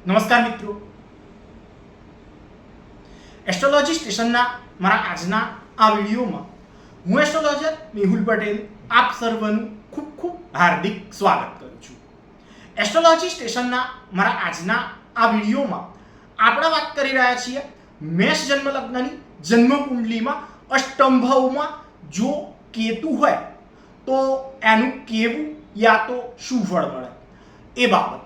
નમસ્કાર મિત્રો, એસ્ટ્રોલોજી સ્ટેશનના મારા આજના આ વિડીયોમાં હું એસ્ટ્રોલોજર મેહુલ પટેલ આપ સર્વનું ખૂબ ખૂબ હાર્દિક સ્વાગત કરું છું. એસ્ટ્રોલોજી સ્ટેશનના મારા આજના આ વિડીયોમાં આપણે વાત કરી રહ્યા છીએ મેષ જન્મ લગ્નની જન્મ કુંડલીમાં અષ્ટમ ભાવમાં જો કેતુ હોય તો એનું કેવું યા તો શું ફળ મળે એ બાબત.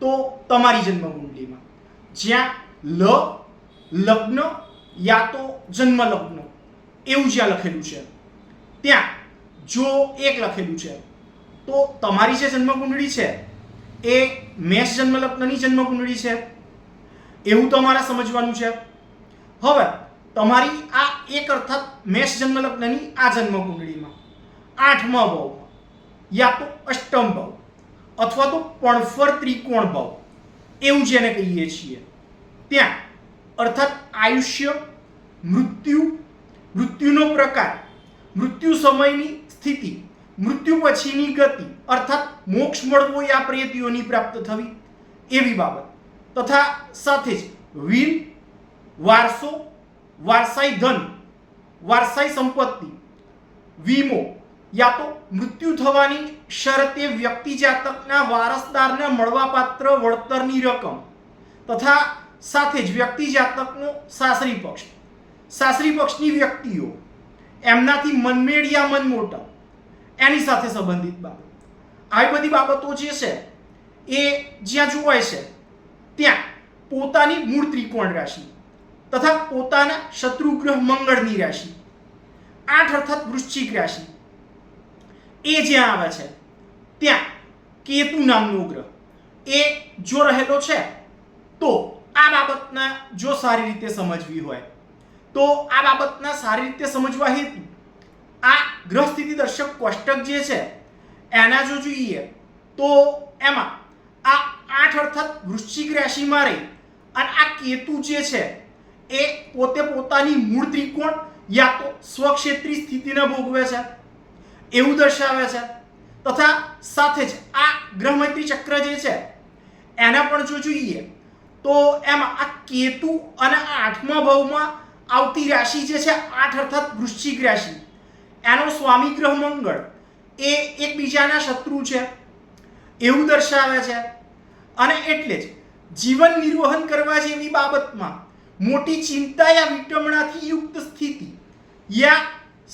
તો તમારી જન્મ કુંડલીમાં જ્યાં લગ્ન યા તો જન્મ લગ્ન એવું જ્યાં લખેલું છે ત્યાં જો એક લખેલું છે તો તમારી જે જન્મ કુંડળી છે એ મેષ જન્મ લગ્નની જન્મ કુંડળી છે એવું તમારે સમજવાનું છે. હવે તમારી આ એક અર્થાત મેષ જન્મ લગ્નની આ જન્મ કુંડળીમાં આઠમા ભાવમાં યા તો અષ્ટમ ભાવ અથવા તો પણફર ત્રિકોણ ભાવ એવું જેને કહીએ છીએ ત્યાં અર્થાત આયુષ્ય, મૃત્યુનો પ્રકાર, મૃત્યુ સમયની સ્થિતિ, મૃત્યુ પછીની ગતિ અર્થાત મોક્ષ મળવો યા પ્રેતીઓની પ્રાપ્ત થવી એવી બાબત તથા સાથે જ વીર, વારસો, વારસાઈ ધન, વારસાઈ સંપત્તિ, વીમો યા તો મૃત્યુ થવાની શરતે વ્યક્તિ જાતકના વારસદારને મળવાપાત્ર વળતરની રકમ તથા સાથે જ વ્યક્તિ જાતકનો સાસરી પક્ષની વ્યક્તિઓ એમનાથી મનમેળ યા મનમોટાવ એની સાથે સંબંધિત બાબત. આવી બધી બાબતો જે છે એ જ્યાં જોવાય છે ત્યાં પોતાની મૂળ ત્રિકોણ રાશિ તથા પોતાના શત્રુગ્રહ મંગળની રાશિ 8 અર્થાત વૃશ્ચિક રાશિ એ જ્યાં આવે છે ત્યાં કેતુ નામનો ગ્રહ એ જો રહેલો છે તો આ બાબતના જો સારી રીતે સમજવી હોય તો આ બાબતના સારી રીતે સમજવા હેતુ આ ગ્રહ સ્થિતિ દર્શક કોષ્ટક જે છે એના જો જોઈએ તો એમાં આ 8 અર્થાત વૃશ્ચિક રાશિમાં રહી અને આ કેતુ જે છે એ પોતે પોતાની મૂળ ત્રિકોણ યા તો સ્વક્ષેત્રી સ્થિતિને ભોગવે છે એવું દર્શાવે છે. તથા સાથે જ આ ગ્રહ મૈત્રી ચક્ર જે છે એના પણ જો જોઈએ તો એમાં આ કેતુ અને 8મા ભાવમાં આવતી રાશિ જે છે 8 અર્થાત વૃશ્ચિક રાશિ એનો સ્વામી ગ્રહ મંગળ એ એકબીજાના શત્રુ છે એવું દર્શાવે છે. અને એટલે જ જીવન નિર્વહન કરવા જેવી બાબતમાં મોટી ચિંતા યા વિટમણાથી યુક્ત સ્થિતિ યા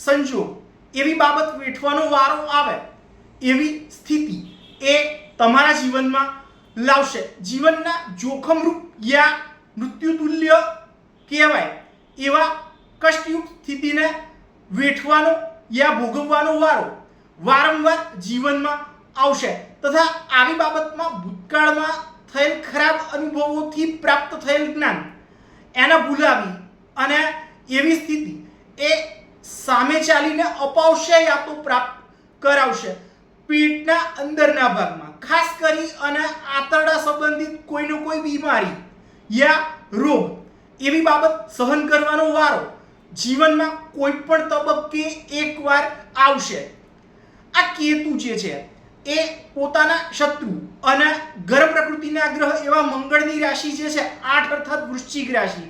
સંજોગ એવી બાબત વેઠવાનો વારો આવે એવી સ્થિતિ એ તમારા જીવનમાં લાવશે. જીવનના જોખમરૂપ યા મૃત્યુતુલ્ય કહેવાય એવા કષ્ટયુક્ત સ્થિતિને વેઠવાનો યા ભોગવવાનો વારો વારંવાર જીવનમાં આવશે. તથા આવી બાબતમાં ભૂતકાળમાં થયેલ ખરાબ અનુભવોથી પ્રાપ્ત થયેલ જ્ઞાન એને ભૂલાવી અને એવી સ્થિતિ એ સામે ચાલીને અપાવશે યા તો પ્રાપ્ત કરાવશે. પેટના અંદરના ભાગમાં ખાસ કરી અને આંતરડા સંબંધિત કોઈનો કોઈ બીમારી યા રોગ એવી બાબત સહન કરવાનો વારો જીવનમાં કોઈ પણ તબક્કે એકવાર આવશે. આ કેતુ જે છે એ પોતાના શત્રુ અને ગર્ભ પ્રકૃતિના ગ્રહ એવા મંગળની રાશિ જે છે 8 અર્થાત વૃશ્ચિક રાશિ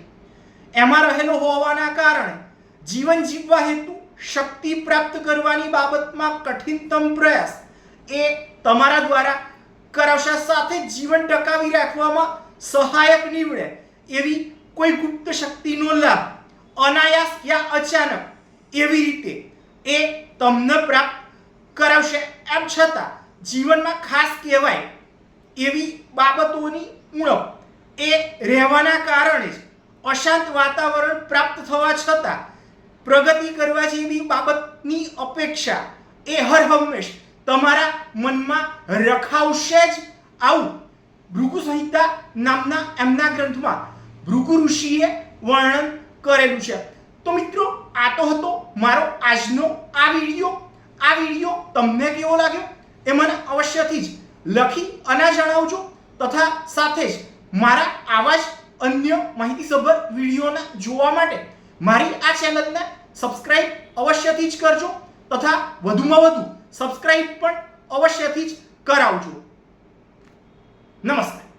એમાં રહેલો હોવાના કારણે જીવન જીવવા હેતુ શક્તિ પ્રાપ્ત કરવાની બાબતમાં કઠિનતમ પ્રયાસ એ તમારા દ્વારા કરાવશે. સાથે જીવન ટકાવી રાખવામાં સહાયક નીવડે એવી કોઈ ગુપ્ત શક્તિનો લાભ અનાયાસ યા અચાનક એવી રીતે એ તમને પ્રાપ્ત કરાવશે. એમ છતાં જીવનમાં ખાસ કહેવાય એવી બાબતોની ઉણપ એ રહેવાના કારણે જ અશાંત વાતાવરણ પ્રાપ્ત થવા છતાં પ્રગતિ કરવા જેવી બાબતની અપેક્ષા એ હર હંમેશ તમારા મનમાં રખાવશે જ. આવું ભૃગુ સંહિતા નામના એમના ગ્રંથમાં ભૃગુ ઋષિએ વર્ણન કરેલું છે. તો મિત્રો, આ તો હતો મારો આજનો આ વિડીયો તમને કેવો લાગ્યો એ મને અવશ્યથી જ લખી અને જણાવજો. તથા સાથે જ મારા આવા જ અન્ય માહિતીસભર વિડીયોને જોવા માટે મારી આ ચેનલને સબસ્ક્રાઇબ અવશ્યથી જ કરજો તથા વધુમાં વધુ સબસ્ક્રાઇબ પણ અવશ્યથી જ કરાવજો. નમસ્કાર.